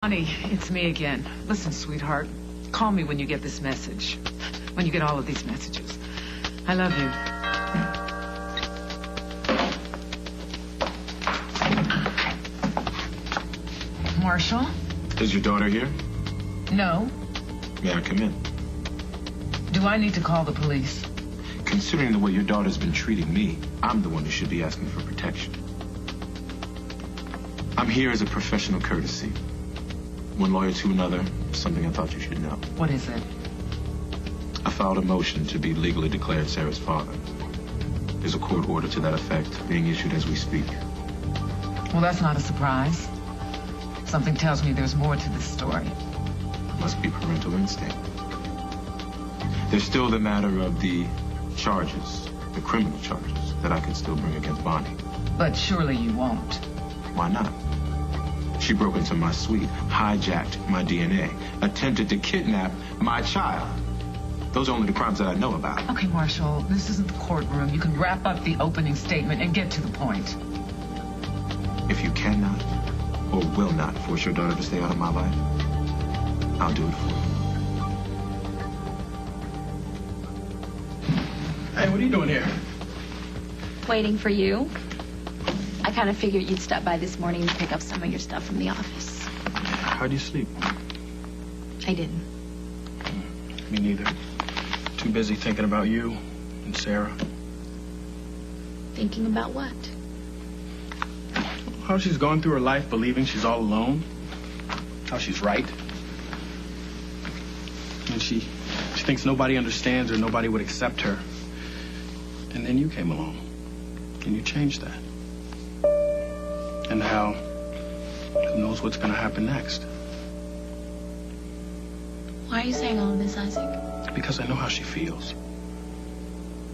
Honey, it's me again. Listen, sweetheart, call me when you get this message. When you get all of these messages. I love you. Marshall? Is your daughter here? No. May I come in? Do I need to call the police? Considering the way your daughter's been treating me, I'm the one who should be asking for protection. I'm here as a professional courtesy. One lawyer to another, something I thought you should know. What is it? I filed a motion to be legally declared Sarah's father. There's a court order to that effect being issued as we speak. Well, that's not a surprise. Something tells me there's more to this story. It must be parental instinct. There's still the matter of the charges, the criminal charges, that I could still bring against Bonnie. But surely you won't. Why not? She broke into my suite, hijacked my DNA, attempted to kidnap my child. Those are only the crimes that I know about. Okay, Marshall, this isn't the courtroom. You can wrap up the opening statement and get to the point. If you cannot or will not force your daughter to stay out of my life, I'll do it for you. Hey, what are you doing here? Waiting for you. I kind of figured you'd stop by this morning to pick up some of your stuff from the office. How'd you sleep? I didn't. Me neither. Too busy thinking about you and Sarah. Thinking about what? How she's going through her life believing she's all alone. How she's right. And she thinks nobody understands her, nobody would accept her. And then you came along. And you changed that. And how, who knows what's going to happen next? Why are you saying all of this, Isaac? Because I know how she feels.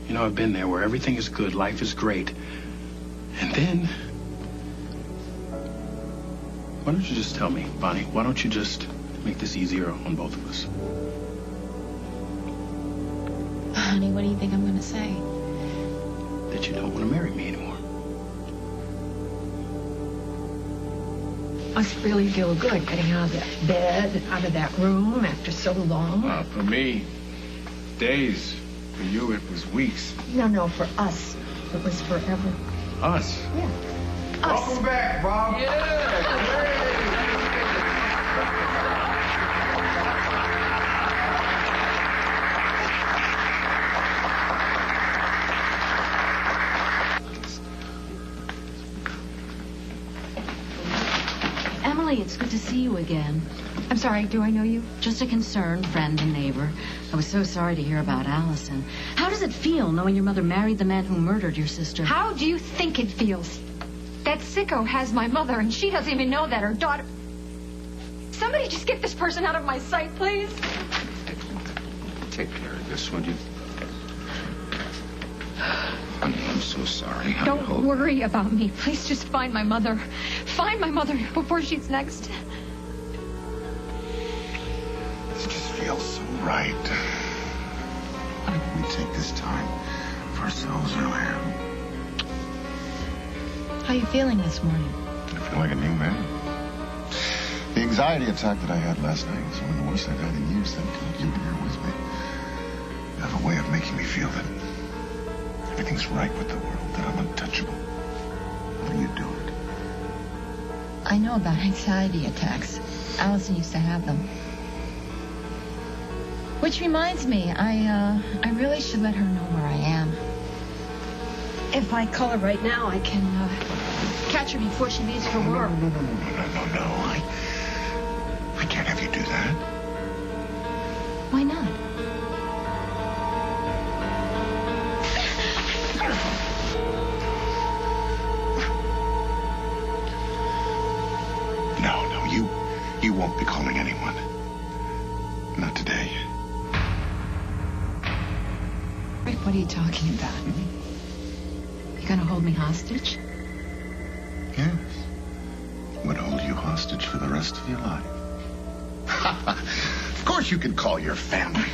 You know, I've been there where everything is good, life is great. And then... Why don't you just tell me, Bonnie? Why don't you just make this easier on both of us? Honey, what do you think I'm going to say? That you don't want to marry me anymore. Must really feel good getting out of that bed, out of that room after so long. For me, days. For you, it was weeks. No, for us, it was forever. Us? Yeah. Us. Welcome back, Bob. Emily, it's good to see you again. I'm sorry, do I know you? Just a concerned friend and neighbor. I was so sorry to hear about Alison. How does it feel knowing your mother married the man who murdered your sister? How do you think it feels? That sicko has my mother, and she doesn't even know that her daughter... Somebody just get this person out of my sight, please. Take care of this, would you? Honey, I'm so sorry. Don't worry about me. Please just find my mother. Find my mother before she's next. This just feels so right. Why don't we take this time for ourselves earlier? How are you feeling this morning? I feel like a new man. The anxiety attack that I had last night was one of the worst I've had in years. Thank God you were here with me. You have a way of making me feel that everything's right with the world, that I'm untouchable. How do you do it? I know about anxiety attacks. Alison used to have them. Which reminds me, I really should let her know where I am. If I call her right now, I can catch her before she leaves for work. No. I can't have you do that. Why not? No, you won't be calling anyone. Not today. Rick, what are you talking about? You gonna hold me hostage? Yes. I'm going to hold you hostage for the rest of your life. Of course you can call your family.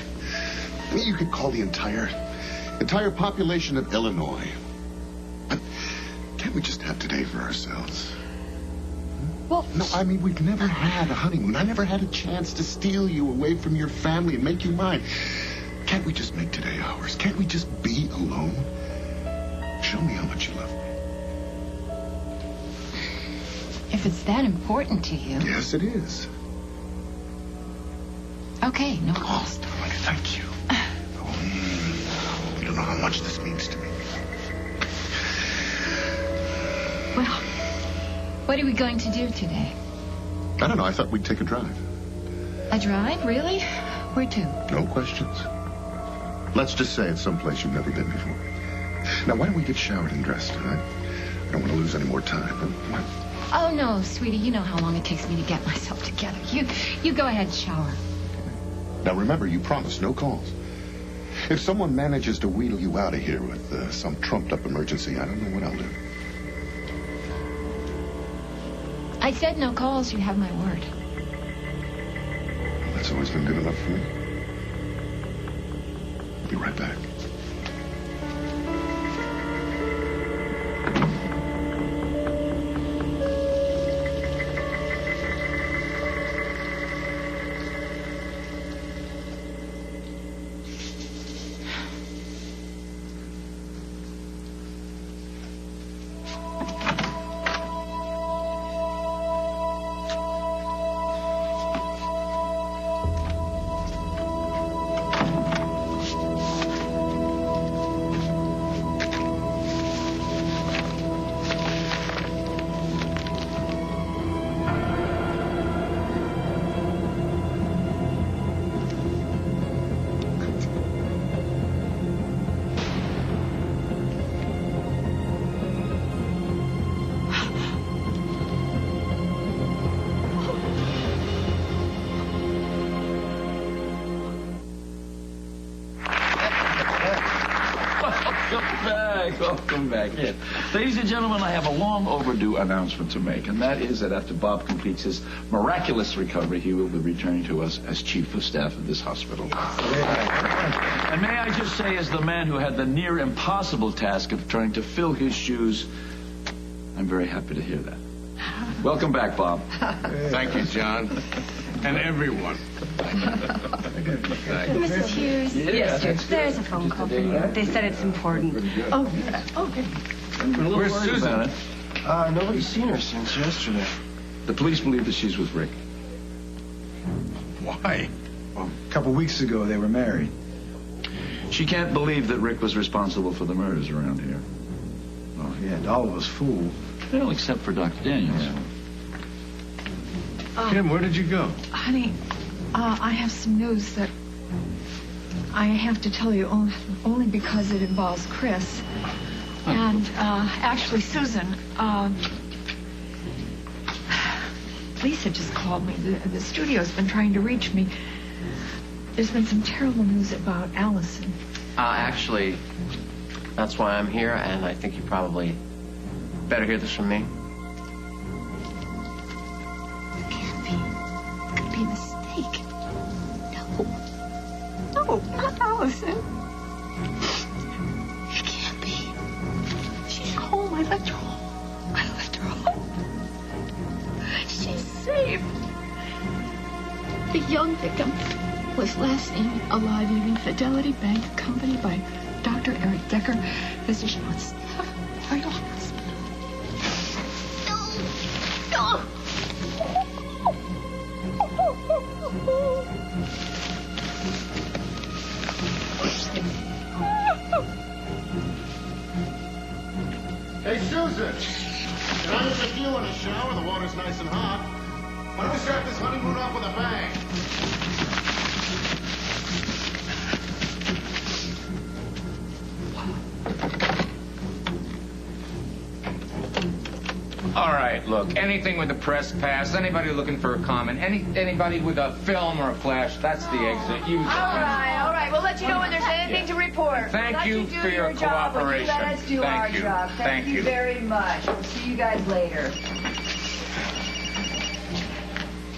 I mean, you could call the entire population of Illinois. But can't we just have today for ourselves? Well... No, I mean, we've never had a honeymoon. I never had a chance to steal you away from your family and make you mine. Can't we just make today ours? Can't we just be alone? Show me how much you love me. If it's that important to you... Yes, it is. Okay, no calls. Oh, thank you. You don't know how much this means to me. Well, what are we going to do today? I don't know. I thought we'd take a drive. A drive? Really? Where to? No questions. Let's just say it's someplace you've never been before. Now, why don't we get showered and dressed, all right? I don't want to lose any more time. Oh, no, sweetie. You know how long it takes me to get myself together. You go ahead and shower. Now, remember, you promised no calls. If someone manages to wheedle you out of here with some trumped-up emergency, I don't know what I'll do. I said no calls. You have my word. Well, that's always been good enough for me. I'll be right back. Welcome back in. Ladies and gentlemen, I have a long overdue announcement to make, and that is that after Bob completes his miraculous recovery, he will be returning to us as chief of staff of this hospital. And may I just say, as the man who had the near impossible task of trying to fill his shoes, I'm very happy to hear that. Welcome back, Bob. Thank you, John. And everyone. Mrs. Hughes? Yes, There's a phone call for you. They said it's important. Oh, good. Where's Susan? Nobody's seen her since yesterday. The police believe that she's with Rick. Why? Well, a couple weeks ago, they were married. She can't believe that Rick was responsible for the murders around here. Oh, he had all of us fooled. Well, except for Dr. Daniels. Yeah. Kim, where did you go? Honey, I have some news that I have to tell you only because it involves Chris. And actually, Susan, Lisa just called me. The studio's been trying to reach me. There's been some terrible news about Alison. Actually, that's why I'm here, and I think you probably better hear this from me. It can't be. It could be a mistake. No, not Alison. It can't be. She's home. I left her home. She's safe. The young victim was last seen alive leaving Fidelity Bank, accompanied by Dr. Eric Decker, physician on staff, vital hospital. No! Hey, Susan! Can I use a few in a shower? The water's nice and hot. Why don't we start this honeymoon off with a bang? All right, look, anything with a press pass, anybody looking for a comment, anybody with a film or a flash, that's the exit. All right. We'll let you know when there's anything to report. Thank you for your job when you cooperation. let us do our job. Thank you very much. We'll see you guys later.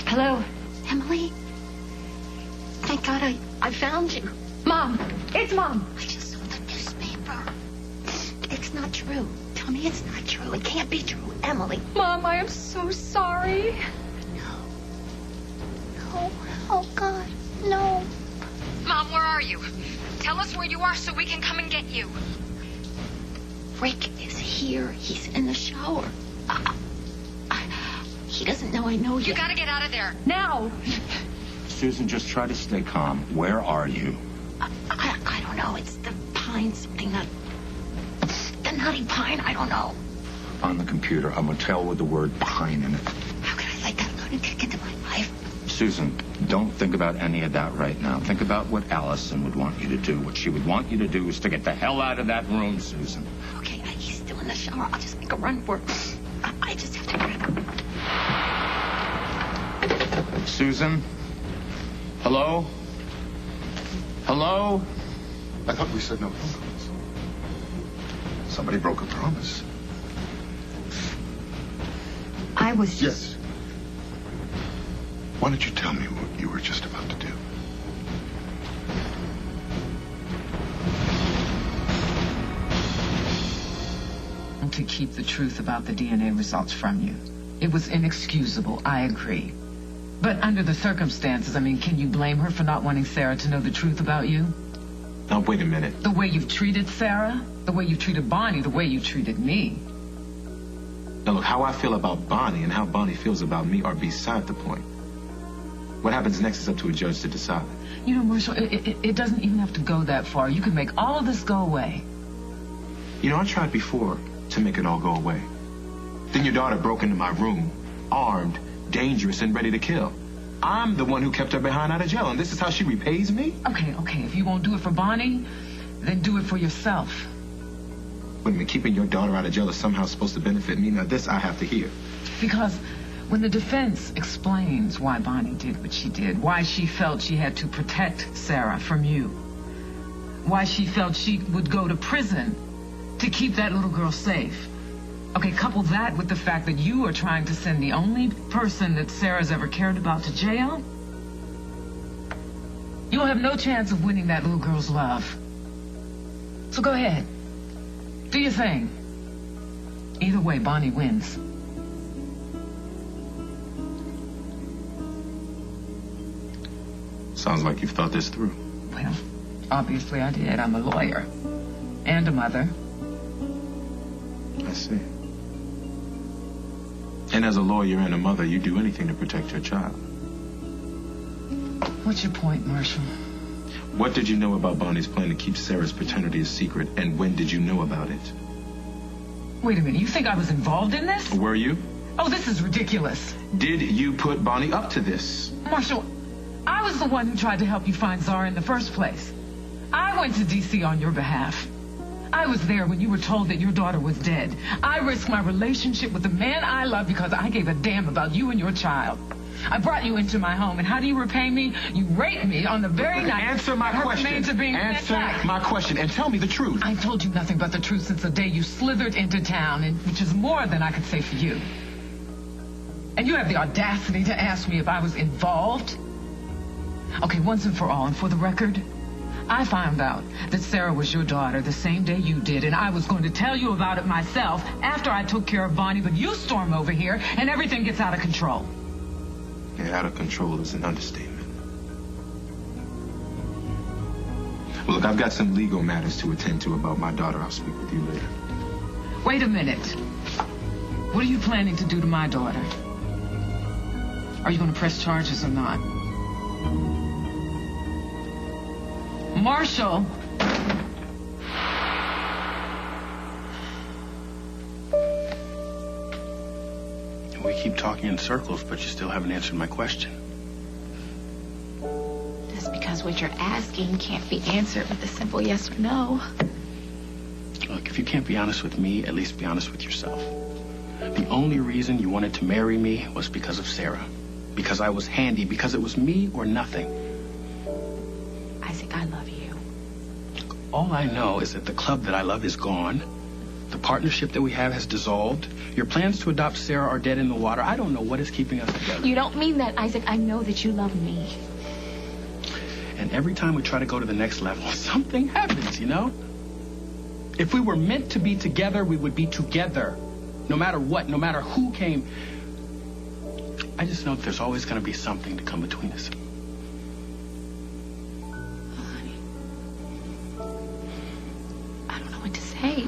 Hello, Emily? Thank God I found you. Mom, it's Mom. I just saw the newspaper. It's not true. Tell tell me it's not true. It can't be true, Emily. Mom, I am so sorry. No. Oh, God, no. Mom, where are you? Tell us where you are so we can come and get you. Rick is here. He's in the shower. He doesn't know I know you. You gotta get out of there. Now. Susan, just try to stay calm. Where are you? I don't know. It's the pine something that... The nutty pine, I don't know. On the computer, a motel with the word pine in it. How could I let that lunatic kick into my life? Susan, don't think about any of that right now. Think about what Alison would want you to do. What she would want you to do is to get the hell out of that room, Susan. Okay, he's still in the shower. I'll just make a run for it. I just have to grab him. Susan? Hello? Hello? I thought we said no phone calls. Somebody broke a promise. I was just... Yes. Why don't you tell me what you were just about to do? To keep the truth about the DNA results from you. It was inexcusable, I agree. But under the circumstances, can you blame her for not wanting Sarah to know the truth about you? Now, wait a minute. The way you've treated Sarah, the way you've treated Bonnie, the way you treated me. Now, look, how I feel about Bonnie and how Bonnie feels about me are beside the point. What happens next is up to a judge to decide. You know, Marshall, it doesn't even have to go that far. You can make all of this go away. You know, I tried before to make it all go away. Then your daughter broke into my room, armed, dangerous, and ready to kill. I'm the one who kept her behind out of jail, and this is how she repays me? Okay. If you won't do it for Bonnie, then do it for yourself. Wait a minute, keeping your daughter out of jail is somehow supposed to benefit me? Now, this I have to hear. Because when the defense explains why Bonnie did what she did, why she felt she had to protect Sarah from you, why she felt she would go to prison to keep that little girl safe. Okay, couple that with the fact that you are trying to send the only person that Sarah's ever cared about to jail. You'll have no chance of winning that little girl's love. So go ahead. Do your thing. Either way, Bonnie wins. Sounds like you've thought this through. Well, obviously I did. I'm a lawyer. And a mother. I see. And as a lawyer and a mother, you do anything to protect your child. What's your point, Marshall? What did you know about Bonnie's plan to keep Sarah's paternity a secret, and when did you know about it? Wait a minute, you think I was involved in this? Were you? Oh, this is ridiculous. Did you put Bonnie up to this? Marshall, I was the one who tried to help you find Zara in the first place. I went to D.C. on your behalf. I was there when you were told that your daughter was dead. I risked my relationship with the man I love because I gave a damn about you and your child. I brought you into my home, and how do you repay me? You raped me on the very night. Answer my question. Answer my question and tell me the truth. I've told you nothing but the truth since the day you slithered into town, which is more than I could say for you. And you have the audacity to ask me if I was involved? Okay, once and for all, and for the record, I found out that Sarah was your daughter the same day you did, and I was going to tell you about it myself after I took care of Bonnie, but you storm over here, and everything gets out of control. Yeah, out of control is an understatement. Well, look, I've got some legal matters to attend to about my daughter. I'll speak with you later. Wait a minute. What are you planning to do to my daughter? Are you going to press charges or not? Marshall! We keep talking in circles, but you still haven't answered my question. That's because what you're asking can't be answered with a simple yes or no. Look, if you can't be honest with me, at least be honest with yourself. The only reason you wanted to marry me was because of Sarah. Because I was handy, because it was me or nothing. Isaac, I love you. All I know is that the club that I love is gone. The partnership that we have has dissolved. Your plans to adopt Sarah are dead in the water. I don't know what is keeping us together. You don't mean that, Isaac. I know that you love me. And every time we try to go to the next level, something happens, you know? If we were meant to be together, we would be together. No matter what, no matter who came. I just know that there's always going to be something to come between us. I don't know what to say.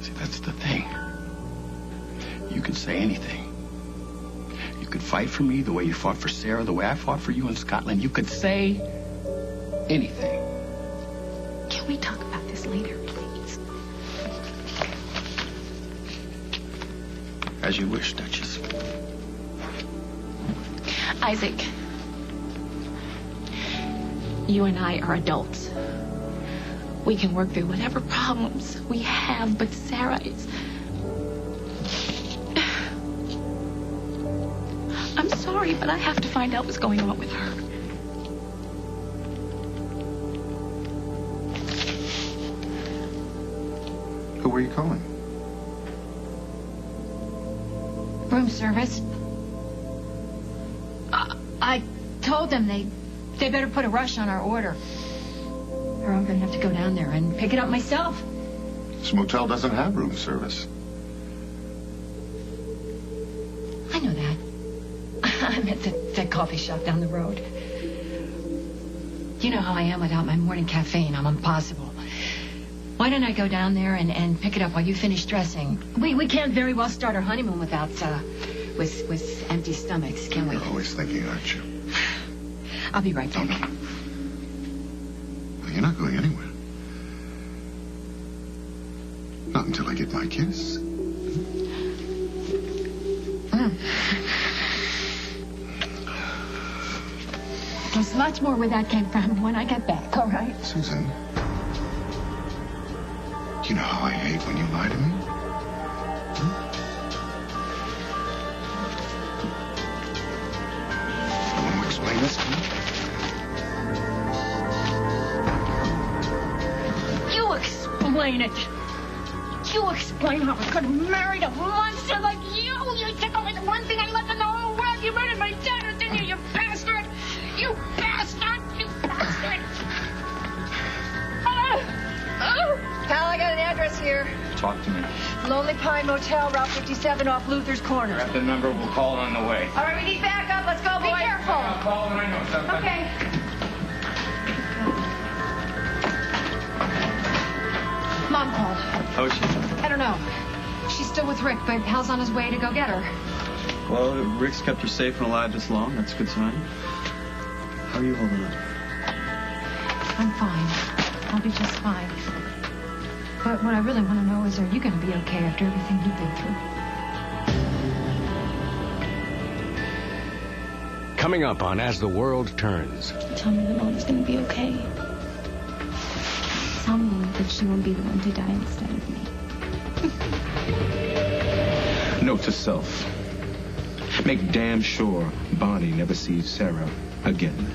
See, that's the thing. You can say anything. You could fight for me the way you fought for Sarah, the way I fought for you in Scotland. You could say anything. Can we talk about this later, please? As you wish, Duchess. Isaac, you and I are adults. We can work through whatever problems we have, but Sarah is... I'm sorry, but I have to find out what's going on with her. Who were you calling? Room service. I told them they better put a rush on our order, or I'm gonna have to go down there and pick it up myself. This motel doesn't have room service. I know that. I'm at that coffee shop down the road. You know how I am without my morning caffeine. I'm impossible. Why don't I go down there and pick it up while you finish dressing? We can't very well start our honeymoon without, with empty stomachs, can we? You're always thinking, aren't you? I'll be right back. No. You're not going anywhere. Not until I get my kiss. There's lots more where that came from when I get back, all right? Susan, you know how I hate when you lie to me? You want to explain this to me? You explain it. You explain how I could have married a monster like you. You took away the one thing I loved in the whole world. You murdered my dad, didn't you, you bastard? You bastard! You bastard! Pal, I got an address here. Talk to me. Lonely Pine Motel, Route 57 off Luther's Corner. Grab the number. We'll call on the way. All right, we need backup. Let's go, boys. Be careful. I'll call when I know something. Okay. Mom called. How is she? I don't know. She's still with Rick, but Hal's on his way to go get her. Well, Rick's kept her safe and alive this long. That's a good sign. How are you holding up? I'm fine. I'll be just fine. But what I really want to know is, are you going to be okay after everything you've been through? Coming up on As the World Turns. Tell me that Mom's going to be okay. Tell me that she won't be the one to die instead of me. Note to self. Make damn sure Bonnie never sees Sarah again.